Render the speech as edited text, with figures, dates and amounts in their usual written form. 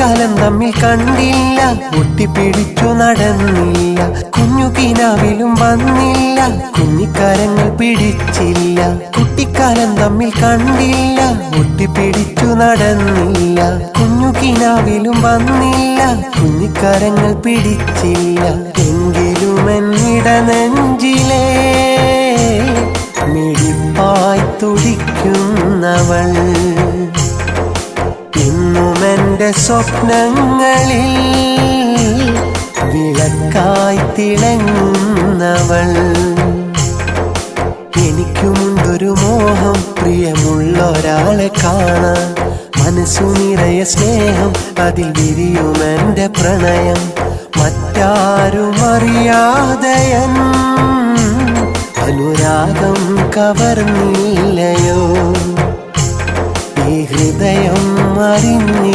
കുട്ടിക്കാലം തമ്മിൽ കണ്ടില്ല, ഒട്ടിപ്പിടിച്ചു നടന്നില്ല, കുഞ്ഞു കിനാവിലും വന്നില്ല, കുഞ്ഞിക്കരങ്ങൾ പിടിച്ചില്ല. കുട്ടിക്കാലം തമ്മിൽ കണ്ടില്ല, ഒട്ടിപ്പിടിച്ചു നടന്നില്ല, കുഞ്ഞു കിനാവിലും വന്നില്ല, കുഞ്ഞിക്കരങ്ങൾ പിടിച്ചില്ല. എങ്കിലും എന്നിട നെഞ്ചിലേ മിടിപ്പായി തുടിക്കുന്നവൾ ഇന്നും എൻ്റെ സ്വപ്നങ്ങളിൽ വിളക്കായി തിളങ്ങുന്നവൾ. എനിക്കുമുണ്ടൊരു മോഹം, പ്രിയമുള്ളൊരാളെ കാണാൻ, മനസ്സു നിറയെ സ്നേഹം, അതിൽ വിരിയുമെൻ്റെ പ്രണയം. മറ്റാരും അറിയാതെ അനുരാഗം കവർന്നില്ലയോ, ഈ ഹൃദയം അറിഞ്ഞി